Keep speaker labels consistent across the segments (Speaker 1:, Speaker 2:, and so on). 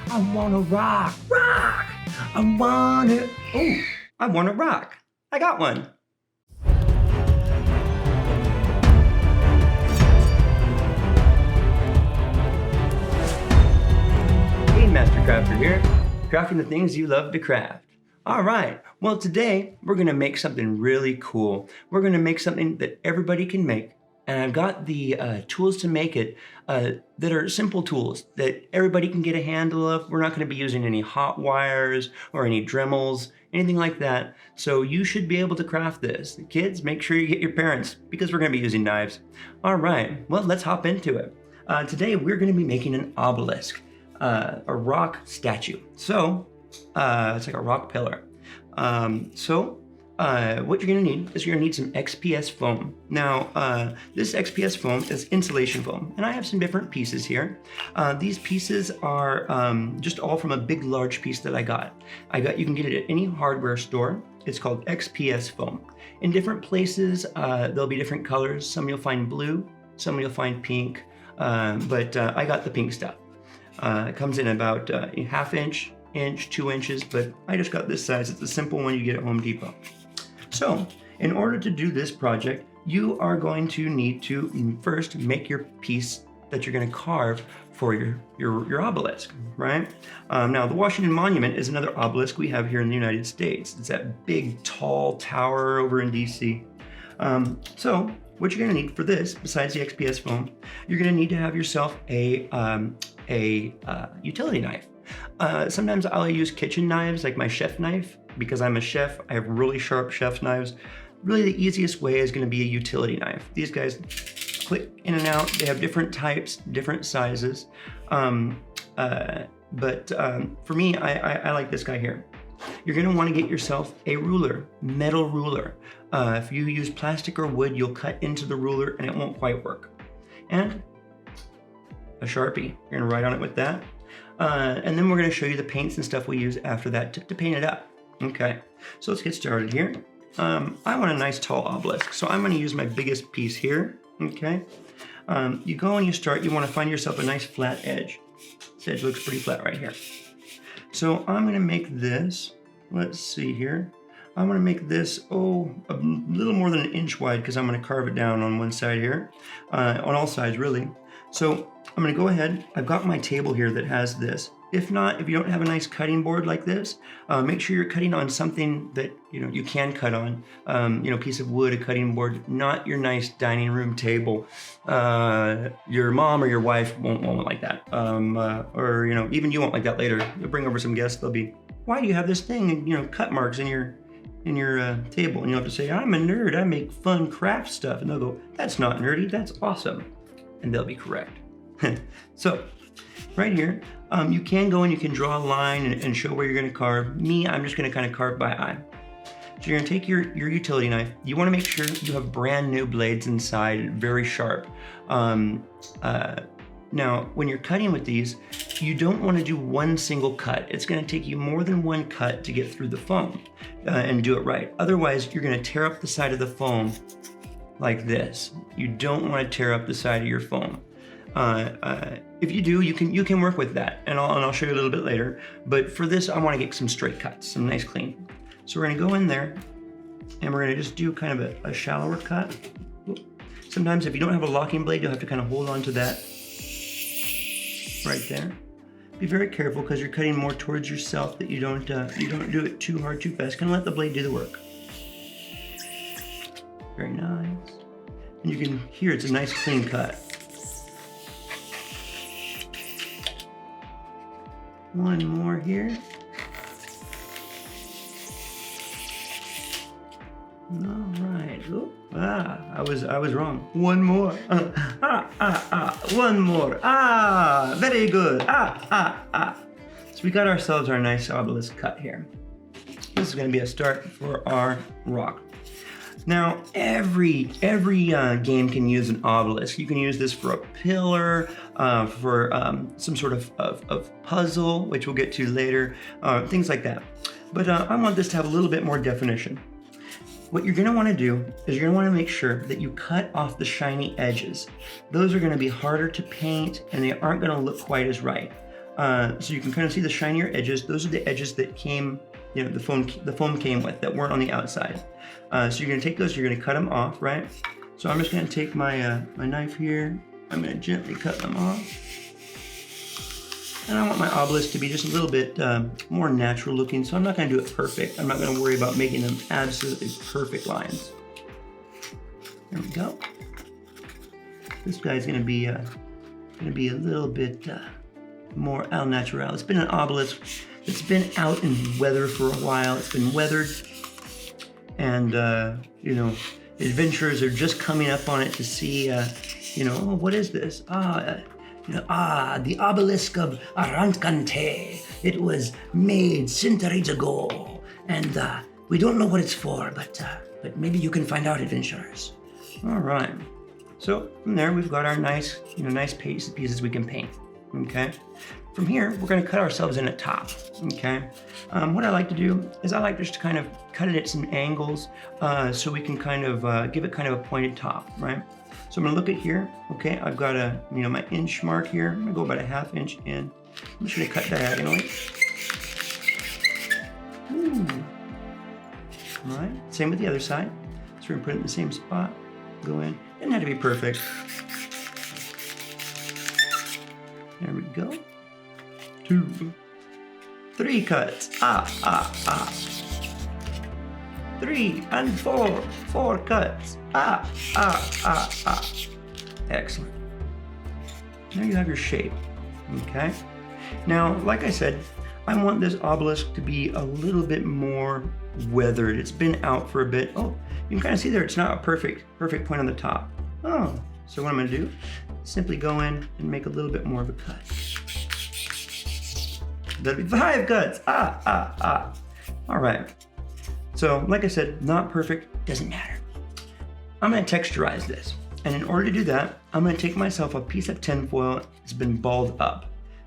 Speaker 1: I want to rock. I want it. Oh, I want to rock. I got one. Hey, Master Crafter here, crafting the things you love to craft. All right, well today we're gonna make something really cool. We're gonna make something that everybody can make, and I've got the tools to make it that are simple tools that everybody can get a handle of. We're not gonna be using any hot wires or any Dremels, anything like that. So you should be able to craft this. The kids, make sure you get your parents because we're gonna be using knives. All right, well let's hop into it. Today we're gonna be making an obelisk. A rock statue. So it's like a rock pillar. What you're gonna need is you're gonna need some XPS foam. Now, this XPS foam is insulation foam, and I have some different pieces here. These pieces are just all from a big, large piece that I got. You can get it at any hardware store. It's called XPS foam. In different places, there'll be different colors. Some you'll find blue, some you'll find pink, but I got the pink stuff. It comes in about a ½ inch, 2 inches, but I just got this size. It's a simple one you get at Home Depot. So, in order to do this project, you are going to need to first make your piece that you're going to carve for your obelisk, right? Now, the Washington Monument is another obelisk we have here in the United States. It's that big, tall tower over in DC. So, what you're going to need for this, besides the XPS foam, you're going to need to have yourself a utility knife. Sometimes I'll use kitchen knives, like my chef knife, because I'm a chef. I have really sharp chef knives. Really, the easiest way is going to be a utility knife. These guys click in and out. They have different types, different sizes. For me, I like this guy here. You're going to want to get yourself a ruler, metal ruler. If you use plastic or wood, you'll cut into the ruler and it won't quite work. And a Sharpie. You're going to write on it with that. And then we're going to show you the paints and stuff we use after that to paint it up. Okay, so let's get started here. I want a nice tall obelisk, so I'm going to use my biggest piece here. Okay, you go and you start. You want to find yourself a nice flat edge. This edge looks pretty flat right here. So I'm going to make this, let's see here. I'm going to make this, a little more than 1 inch wide because I'm going to carve it down on one side here, on all sides really. So I'm going to go ahead, I've got my table here that has this. If not, if you don't have a nice cutting board like this, make sure you're cutting on something that you can cut on. Piece of wood, a cutting board, not your nice dining room table. Your mom or your wife won't want it like that. Or even you won't like that later. You'll bring over some guests, they'll be, why do you have this thing and cut marks in your table? And you'll have to say, I'm a nerd, I make fun craft stuff. And they'll go, that's not nerdy, that's awesome. And they'll be correct. So, right here, you can go and you can draw a line and show where you're going to carve. Me, I'm just going to kind of carve by eye. So you're going to take your utility knife. You want to make sure you have brand new blades inside, very sharp. Now, when you're cutting with these, you don't want to do one single cut. It's going to take you more than one cut to get through the foam and do it right. Otherwise, you're going to tear up the side of the foam like this. You don't want to tear up the side of your foam. If you do, you can work with that, and I'll show you a little bit later. But for this, I want to get some straight cuts, some nice clean. So we're going to go in there, and we're going to just do kind of a shallower cut. Sometimes if you don't have a locking blade, you'll have to kind of hold on to that right there. Be very careful because you're cutting more towards yourself, that you don't do it too hard, too fast. Kind of let the blade do the work. Very nice. And you can hear it's a nice clean cut. One more here. All right. Ooh, I was wrong. One more. One more. Very good. So we got ourselves our nice obelisk cut here. This is going to be a start for our rock. Now, every game can use an obelisk. You can use this for a pillar, for some sort of puzzle, which we'll get to later, things like that. But I want this to have a little bit more definition. What you're going to want to do is you're going to want to make sure that you cut off the shiny edges. Those are going to be harder to paint and they aren't going to look quite as right. So you can kind of see the shinier edges. Those are the edges that came, you know, the foam came with, that weren't on the outside. So you're gonna take those, you're gonna cut them off, right? So I'm just gonna take my, my knife here. I'm gonna gently cut them off. And I want my obelisk to be just a little bit more natural looking, so I'm not gonna do it perfect. I'm not gonna worry about making them absolutely perfect lines. There we go. This guy's gonna be a little bit more al natural. It's been an obelisk. It's been out in weather for a while. It's been weathered, and you know, adventurers are just coming up on it to see, you know, oh, what is this? The obelisk of Arantkante. It was made centuries ago, and we don't know what it's for, but maybe you can find out, adventurers. All right. So from there, we've got our nice, you know, nice pieces we can paint. Okay. From here, we're going to cut ourselves in at top. Okay. What I like to do is I like just to kind of cut it at some angles, so we can kind of give it kind of a pointed top, right? So I'm gonna look at here, okay, I've got a, you know, my inch mark here. I'm gonna go about a ½ inch in. I'm just gonna cut diagonally. Ooh. All right, same with the other side. So we're gonna put it in the same spot, go in. Doesn't have to be perfect. There we go. 2, 3 cuts, 3 and 4 cuts. Excellent. Now you have your shape, okay? Now, like I said, I want this obelisk to be a little bit more weathered. It's been out for a bit. Oh, you can kind of see there, it's not a perfect point on the top. Oh, so what I'm gonna do, simply go in and make a little bit more of a cut. That'll be 5 cuts, All right. So, like I said, not perfect, doesn't matter. I'm gonna texturize this. And in order to do that, I'm gonna take myself a piece of tinfoil. It's been balled up,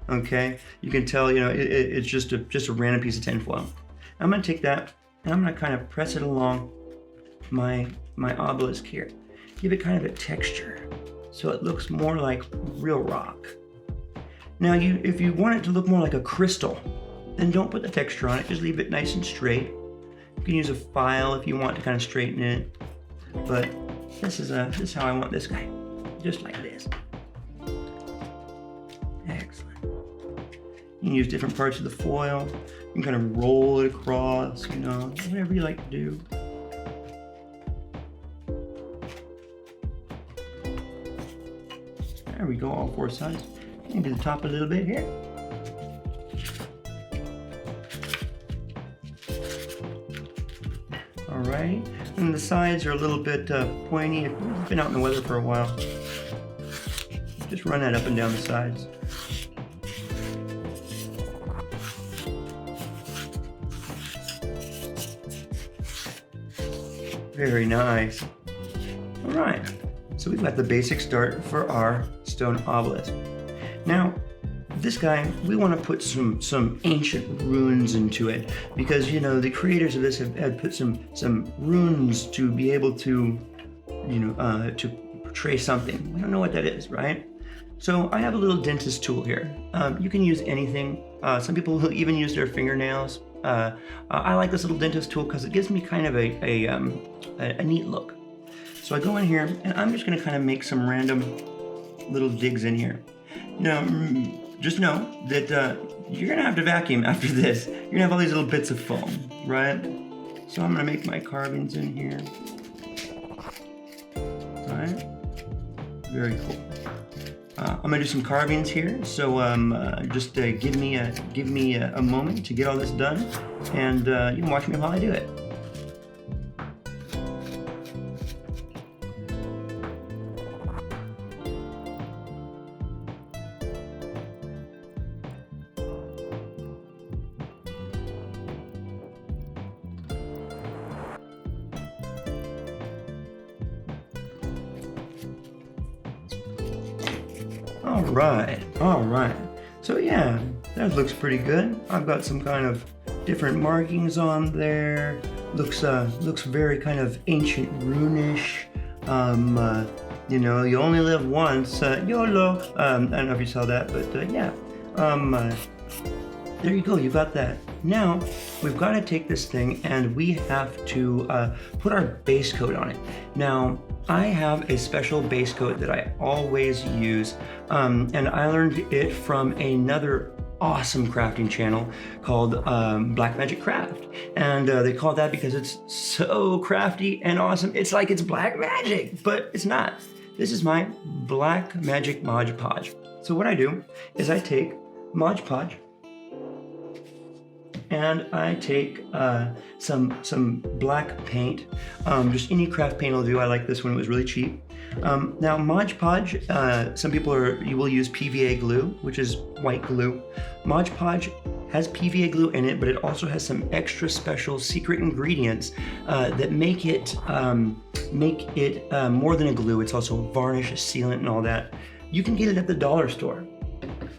Speaker 1: okay? You can tell, you know, it's just a random piece of tinfoil. I'm gonna take that and I'm gonna kind of press it along my obelisk here. Give it kind of a texture so it looks more like real rock. Now, if you want it to look more like a crystal, then don't put the texture on it, just leave it nice and straight. You can use a file if you want to kind of straighten it, but this is how I want this guy, just like this. Excellent. You can use different parts of the foil. You can kind of roll it across, you know, whatever you like to do. There we go, all 4 sides. Maybe the top a little bit here. All right, and the sides are a little bit pointy. If you've been out in the weather for a while, just run that up and down the sides. Very nice. All right, so we've got the basic start for our stone obelisk. Now, this guy, we want to put some ancient runes into it, because, you know, the creators of this have put some runes to be able to, you know, to portray something. We don't know what that is, right? So I have a little dentist tool here. You can use anything. Some people will even use their fingernails. I like this little dentist tool because it gives me kind of a neat look. So I go in here and I'm just going to kind of make some random little digs in here. Now, just know that you're gonna have to vacuum after this. You're gonna have all these little bits of foam, right? So I'm gonna make my carvings in here. All right, very cool. I'm gonna do some carvings here. So just give me a moment to get all this done, and you can watch me while I do it. All right. So yeah, that looks pretty good. I've got some kind of different markings on there. Looks very kind of ancient runish. You know, you only live once. YOLO. I don't know if you saw that, but yeah. There you go, you got that. Now, we've got to take this thing and we have to put our base coat on it. Now, I have a special base coat that I always use, and I learned it from another awesome crafting channel called Black Magic Craft. And they call it that because it's so crafty and awesome. It's like it's black magic, but it's not. This is my Black Magic Modge Podge. So what I do is I take Modge Podge, and I take some black paint, just any craft paint will do. I like this one, it was really cheap. Now Modge Podge, some people you will use PVA glue, which is white glue. Modge Podge has PVA glue in it, but it also has some extra special secret ingredients that make it more than a glue. It's also varnish, sealant, and all that. You can get it at the dollar store.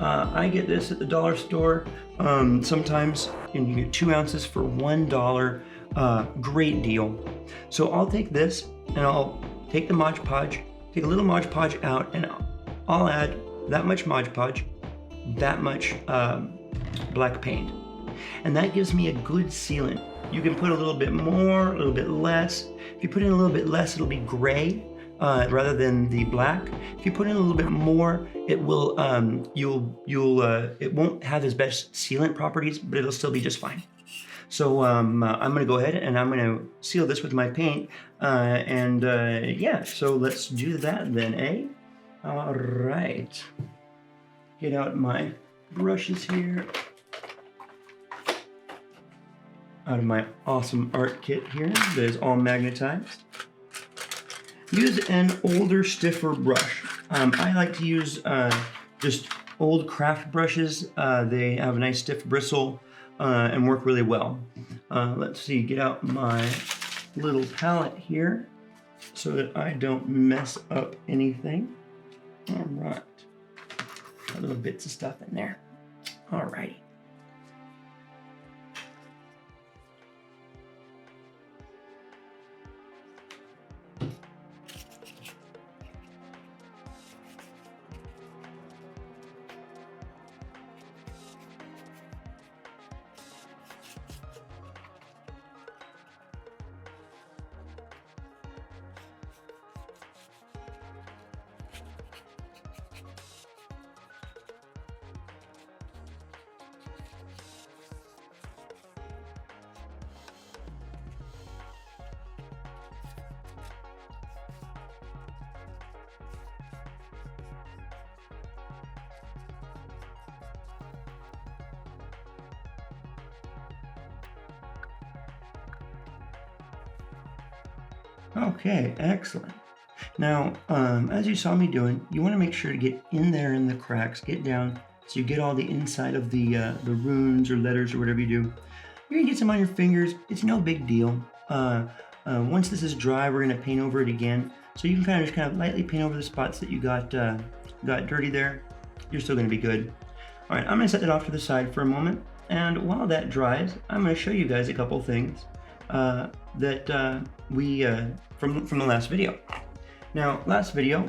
Speaker 1: I get this at the dollar store sometimes, and you get 2 ounces for $1. Great deal. So I'll take this and I'll take the Modge Podge, take a little Modge Podge out, and I'll add that much Modge Podge, that much black paint. And that gives me a good sealant. You can put a little bit more, a little bit less. If you put in a little bit less, it'll be gray rather than the black. If you put in a little bit more, it will it won't have as best sealant properties, but it'll still be just fine. So I'm gonna go ahead and I'm gonna seal this with my paint, yeah, so let's do that then, eh? All right, get out my brushes here, out of my awesome art kit here that is all magnetized. Use an older, stiffer brush. I like to use just old craft brushes. They have a nice stiff bristle and work really well. Let's see, get out my little palette here so that I don't mess up anything. All right, got little bits of stuff in there. All righty. Okay, excellent. Now, as you saw me doing, you want to make sure to get in there in the cracks, get down, so you get all the inside of the runes or letters or whatever you do. You're gonna get some on your fingers. It's no big deal. Once this is dry, we're gonna paint over it again. So you can just lightly paint over the spots that you got dirty there. You're still gonna be good. All right, I'm gonna set that off to the side for a moment. And while that dries, I'm gonna show you guys a couple things that we from the last video. Now, last video,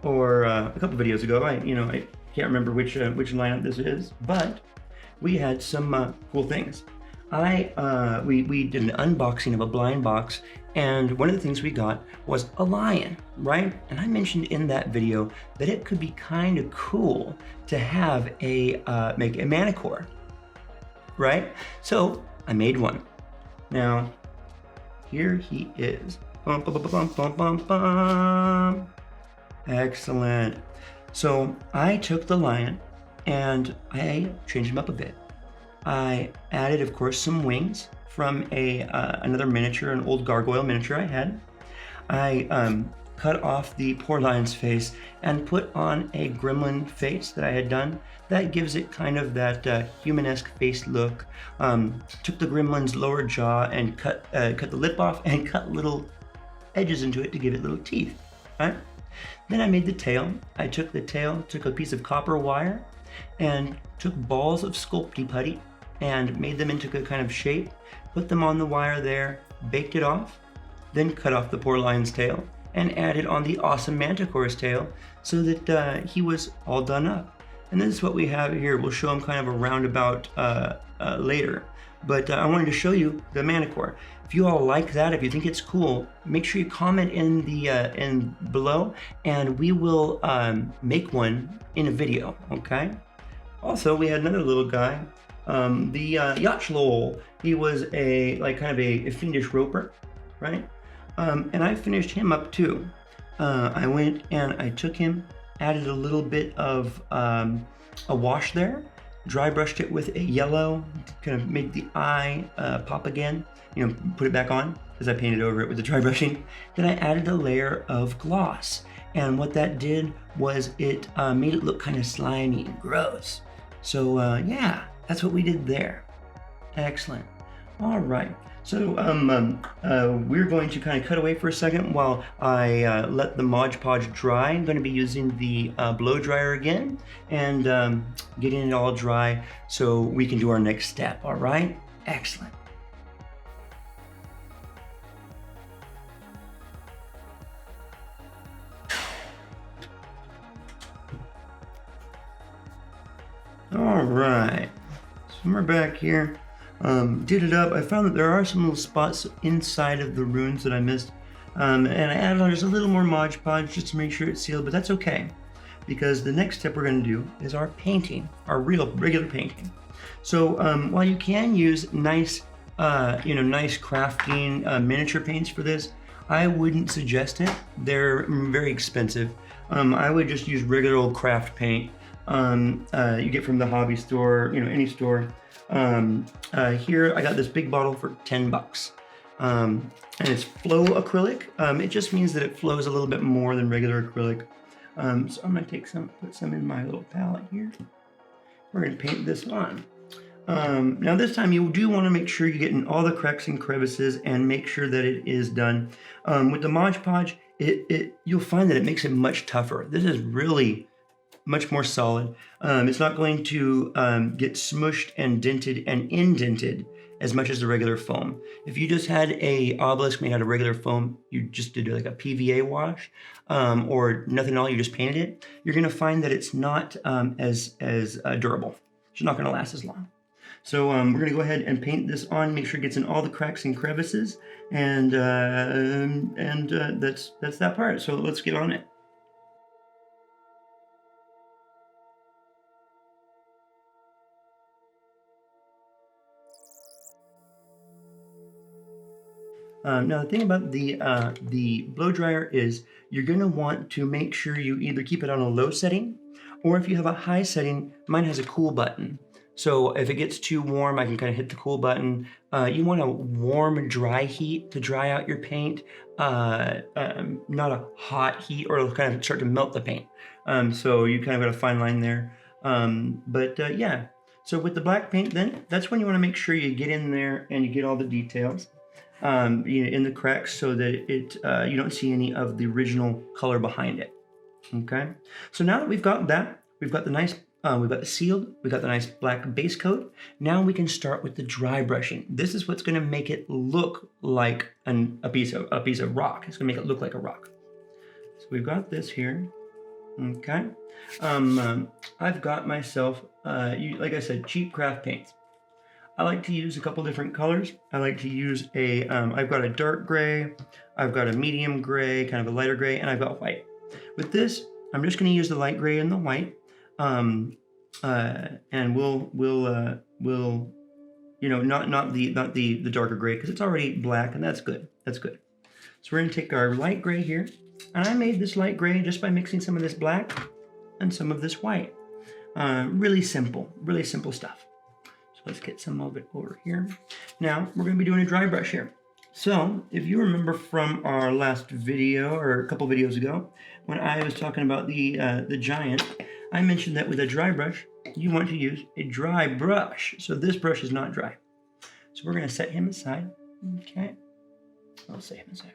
Speaker 1: or a couple videos ago, I can't remember which lineup this is, but we had some cool things. We did an unboxing of a blind box, and one of the things we got was a lion, right? And I mentioned in that video that it could be kind of cool to have make a manticore, right? So I made one. Now, here he is. Bum, bum, bum, bum, bum, bum. Excellent. So I took the lion and I changed him up a bit. I added, of course, some wings from another miniature, an old gargoyle miniature I had. I cut off the poor lion's face and put on a gremlin face that I had done. That gives it kind of that human-esque face look. Took the gremlin's lower jaw and cut the lip off and cut little edges into it to give it little teeth. Right? Then I made the tail. I took the tail, took a piece of copper wire, and took balls of sculpty putty and made them into a kind of shape, put them on the wire there, baked it off, then cut off the poor lion's tail and added on the awesome manticore's tail so that he was all done up. And this is what we have here. We'll show them kind of a roundabout later. But I wanted to show you the Manticore. If you all like that, if you think it's cool, make sure you comment in the below, and we will make one in a video. Okay. Also, we had another little guy, the Yachlol. He was kind of a fiendish roper, right? And I finished him up too. I went and I took him, added a little bit of a wash there, dry brushed it with a yellow, kind of make the eye pop again, put it back on as I painted over it with the dry brushing. Then I added a layer of gloss. And what that did was it made it look kind of slimy and gross. So yeah, that's what we did there. Excellent. All right. So we're going to kind of cut away for a second while I let the Modge Podge dry. I'm going to be using the blow dryer again and getting it all dry so we can do our next step. All right? Excellent. All right. So we're back here. Did it up. I found that there are some little spots inside of the runes that I missed, and I added on just a little more Modge Podge just to make sure it's sealed, but that's okay, because the next step we're going to do is our painting, our regular painting. So while you can use nice crafting miniature paints for this, I wouldn't suggest it. They're very expensive. I would just use regular old craft paint you get from the hobby store, any store. Here I got this big bottle for $10, and it's flow acrylic. It just means that it flows a little bit more than regular acrylic. So I'm gonna put some in my little palette here. We're gonna paint this on. Now this time you do want to make sure you get in all the cracks and crevices and make sure that it is done. With the Modge Podge, you'll find that it makes it much tougher. This is really much more solid. It's not going to get smushed and dented and indented as much as the regular foam. If you just had a Obelisk made out of regular foam, you just did like a PVA wash, or nothing at all, you just painted it, you're gonna find that it's not as durable. It's not gonna last as long. So we're gonna go ahead and paint this on, make sure it gets in all the cracks and crevices, and that's that part. So let's get on it. Now the thing about the blow dryer is you're going to want to make sure you either keep it on a low setting, or if you have a high setting, mine has a cool button. So if it gets too warm, I can kind of hit the cool button. You want a warm, dry heat to dry out your paint, not a hot heat or it'll kind of start to melt the paint. So you kind of got a fine line there. Yeah, so with the black paint then, that's when you want to make sure you get in there and you get all the details. In the cracks so that you don't see any of the original color behind it. Okay, so now that we've got that, we've got the nice, we've got the sealed, we've got the nice black base coat. Now we can start with the dry brushing. This is what's going to make it look like a piece of rock. It's going to make it look like a rock. So we've got this here. Okay, I've got myself, like I said, cheap craft paints. I like to use a couple different colors. I like to use I've got a dark gray, I've got a medium gray, kind of a lighter gray, and I've got white. With this, I'm just going to use the light gray and the white, and we'll not the darker gray, because it's already black, and that's good. That's good. So we're going to take our light gray here, and I made this light gray just by mixing some of this black and some of this white. Really simple stuff. So let's get some of it over here. Now we're going to be doing a dry brush here. So if you remember from our last video, or a couple videos ago, when I was talking about the giant, I mentioned that with a dry brush, you want to use a dry brush. So this brush is not dry. So we're going to set him aside. Okay. I'll set him aside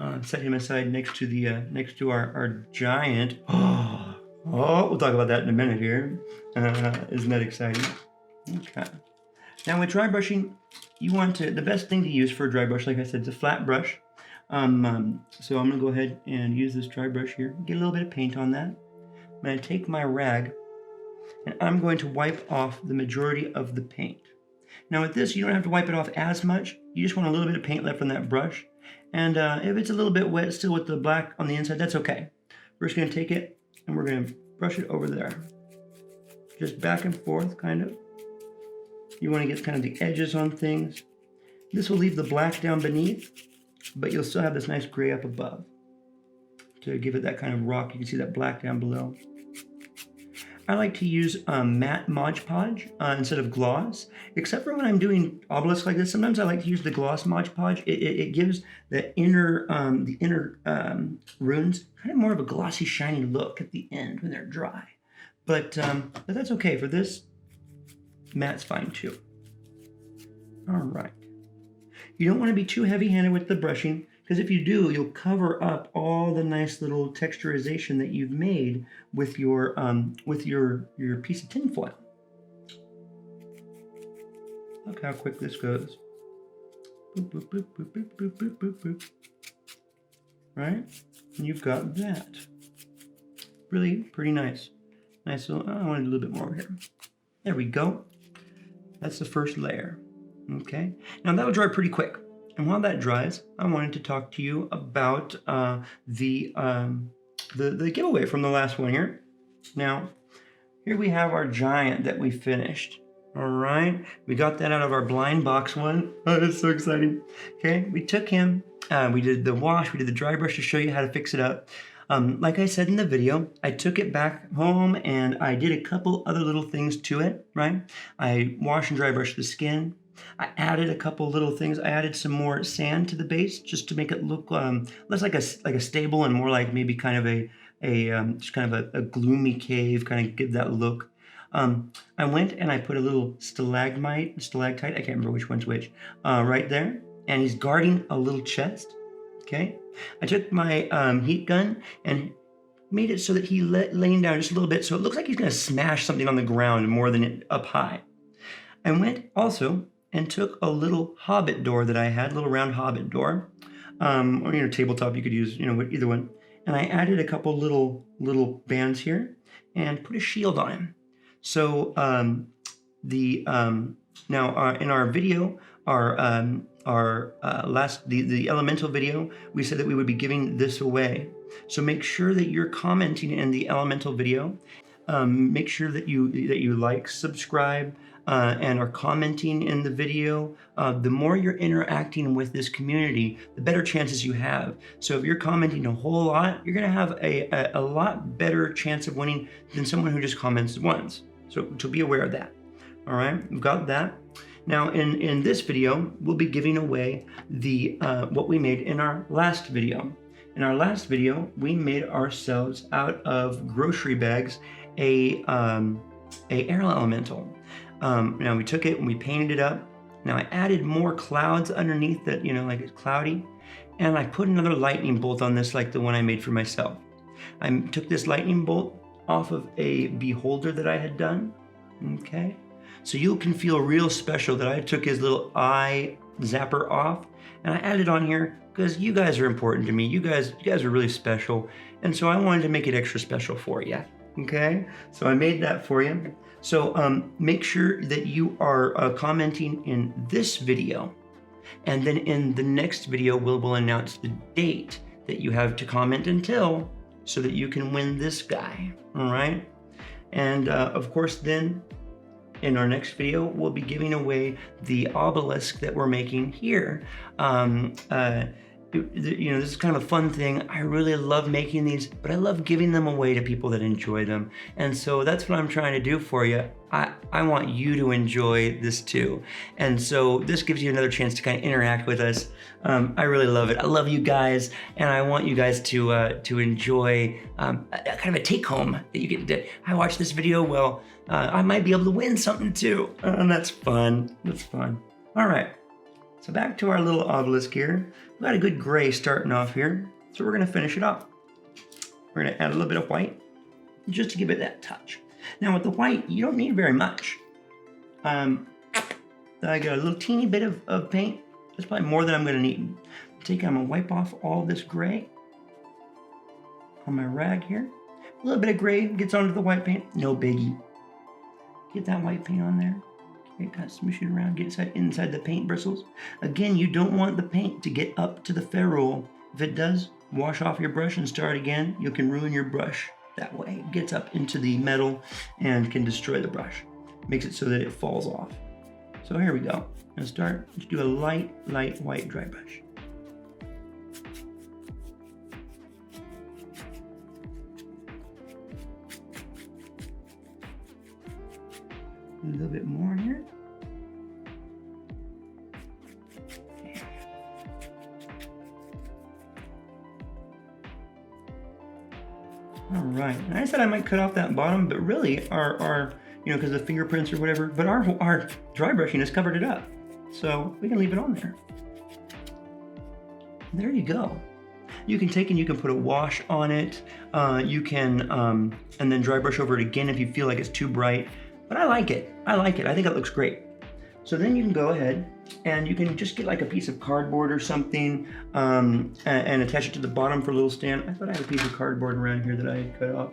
Speaker 1: over here. Set him aside next to our giant. Oh, we'll talk about that in a minute here. Isn't that exciting? Okay. Now with dry brushing, you want the best thing to use for a dry brush, like I said, is a flat brush. So I'm gonna go ahead and use this dry brush here. Get a little bit of paint on that. I'm going to take my rag and I'm going to wipe off the majority of the paint. Now with this, you don't have to wipe it off as much. You just want a little bit of paint left on that brush. And if it's a little bit wet still with the black on the inside, that's okay. We're just going to take it and we're going to brush it over there. Just back and forth, kind of. You want to get kind of the edges on things. This will leave the black down beneath, but you'll still have this nice gray up above to give it that kind of rock. You can see that black down below. I like to use matte Modge Podge instead of gloss, except for when I'm doing obelisks like this. Sometimes I like to use the gloss Modge Podge. It gives the inner runes kind of more of a glossy, shiny look at the end when they're dry. But that's okay. For this, matte's fine too. All right. You don't want to be too heavy-handed with the brushing, because if you do, you'll cover up all the nice little texturization that you've made with your piece of tinfoil. Look how quick this goes. Boop, boop, boop, boop, boop, boop, boop, boop, boop. Right? And you've got that. Really pretty nice. Nice little, I want to do a little bit more over here. There we go. That's the first layer. Okay. Now that'll dry pretty quick. And while that dries, I wanted to talk to you about the giveaway from the last one here. Now, here we have our giant that we finished. All right, we got that out of our blind box one. Oh, that's so exciting. Okay, we took him, we did the wash, we did the dry brush to show you how to fix it up. Like I said in the video, I took it back home and I did a couple other little things to it, right? I washed and dry brushed the skin. I added a couple little things. I added some more sand to the base just to make it look less like a stable and more like maybe kind of just kind of a gloomy cave, kind of give that look. I went and I put a little stalagmite, stalactite, I can't remember which one's which, right there. And he's guarding a little chest, okay? I took my heat gun and made it so that he laying down just a little bit so it looks like he's gonna smash something on the ground more than up high. I went also and took a little hobbit door that I had, a little round hobbit door, or tabletop you could use, either one. And I added a couple little bands here and put a shield on him. So now in our video, the elemental video, we said that we would be giving this away. So make sure that you're commenting in the elemental video. Make sure that you like, subscribe, and are commenting in the video. The more you're interacting with this community, the better chances you have. So if you're commenting a whole lot, you're gonna have a lot better chance of winning than someone who just comments once. So to be aware of that. All right, we've got that. Now in this video, we'll be giving away the what we made in our last video. In our last video, we made ourselves out of grocery bags a air elemental. Now we took it and we painted it up. Now I added more clouds underneath that, like it's cloudy. And I put another lightning bolt on this like the one I made for myself. I took this lightning bolt off of a beholder that I had done, okay? So you can feel real special that I took his little eye zapper off and I added on here because you guys are important to me. You guys are really special. And so I wanted to make it extra special for you, okay? So I made that for you. So make sure that you are commenting in this video. And then in the next video, we'll announce the date that you have to comment until so that you can win this guy, all right? And of course, then in our next video, we'll be giving away the obelisk that we're making here. This is kind of a fun thing. I really love making these, but I love giving them away to people that enjoy them. And so that's what I'm trying to do for you. I want you to enjoy this too. And so this gives you another chance to kind of interact with us. I really love it. I love you guys, and I want you guys to enjoy kind of a take home that you get to. I watched this video, well, I might be able to win something too. And that's fun, that's fun. All right, so back to our little obelisk here. We've got a good gray starting off here, so we're gonna finish it off. We're gonna add a little bit of white, just to give it that touch. Now with the white, you don't need very much. I got a little teeny bit of paint. That's probably more than I'm gonna need. I'm gonna wipe off all this gray on my rag here. A little bit of gray gets onto the white paint, no biggie. Get that white paint on there. Okay, kind of smoosh it around, get inside the paint bristles. Again, you don't want the paint to get up to the ferrule. If it does, wash off your brush and start again. You can ruin your brush that way. It gets up into the metal and can destroy the brush. Makes it so that it falls off. So here we go. I'm gonna start to do a light white dry brush. A little bit more here. All right, and I said I might cut off that bottom, but really our because of the fingerprints or whatever, but our dry brushing has covered it up. So we can leave it on there. There you go. You can take and you can put a wash on it. You can, and then dry brush over it again if you feel like it's too bright. But I like it. I like it. I think it looks great. So then you can go ahead and you can just get like a piece of cardboard or something and attach it to the bottom for a little stand. I thought I had a piece of cardboard around here that I had cut off,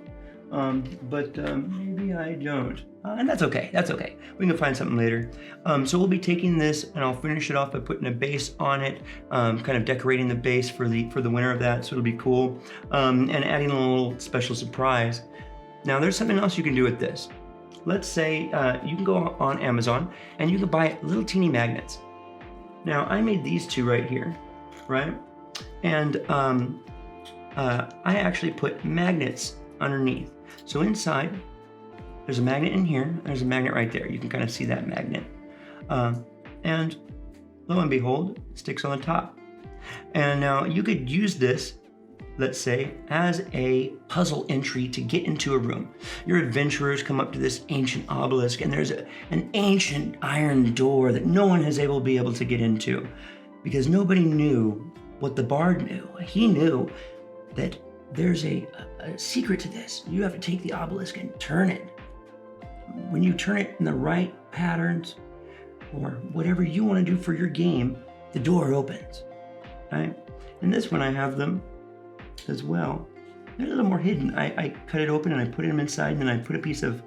Speaker 1: but maybe I don't. And that's okay. That's okay. We can find something later. So we'll be taking this and I'll finish it off by putting a base on it, kind of decorating the base for the winner of that. So it'll be cool, and adding a little special surprise. Now there's something else you can do with this. Let's say you can go on Amazon and you can buy little teeny magnets. Now I made these two right here, right? And I actually put magnets underneath. So inside, there's a magnet in here, there's a magnet right there. You can kind of see that magnet. And lo and behold, it sticks on the top. And now you could use this, let's say, as a puzzle entry to get into a room. Your adventurers come up to this ancient obelisk and there's an ancient iron door that no one has be able to get into because nobody knew what the bard knew. He knew that there's a secret to this. You have to take the obelisk and turn it. When you turn it in the right patterns or whatever you want to do for your game, the door opens, right? In this one I have them as well. They're a little more hidden. I cut it open and I put them inside and then I put a piece of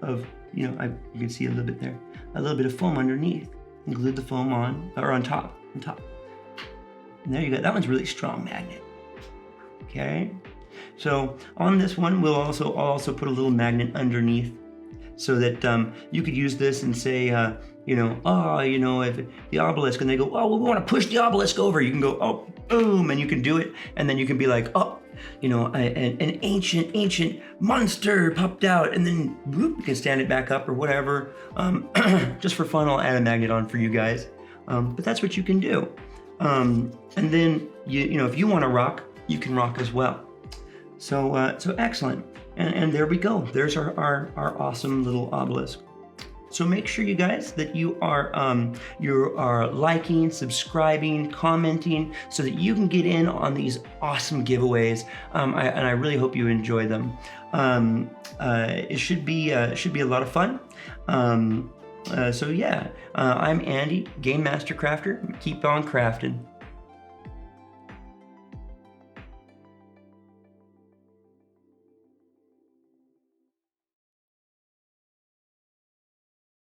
Speaker 1: you can see a little bit there, a little bit of foam underneath and glued the foam on top. And there you go. That one's really strong magnet. Okay. So on this one, I'll also put a little magnet underneath so that you could use this and say, if the obelisk, and they go, oh, we want to push the obelisk over. You can go, oh, boom, and you can do it. And then you can be like, oh, an ancient monster popped out, and then whoop, you can stand it back up or whatever. Just for fun, I'll add a magnet on for you guys. But that's what you can do. And then, if you want to rock, you can rock as well. So excellent. And there we go. There's our awesome little obelisk. So make sure, you guys, that you are liking, subscribing, commenting, so that you can get in on these awesome giveaways. And I really hope you enjoy them. It should be a lot of fun. So yeah, I'm Andy, Game Master Crafter. Keep on crafting.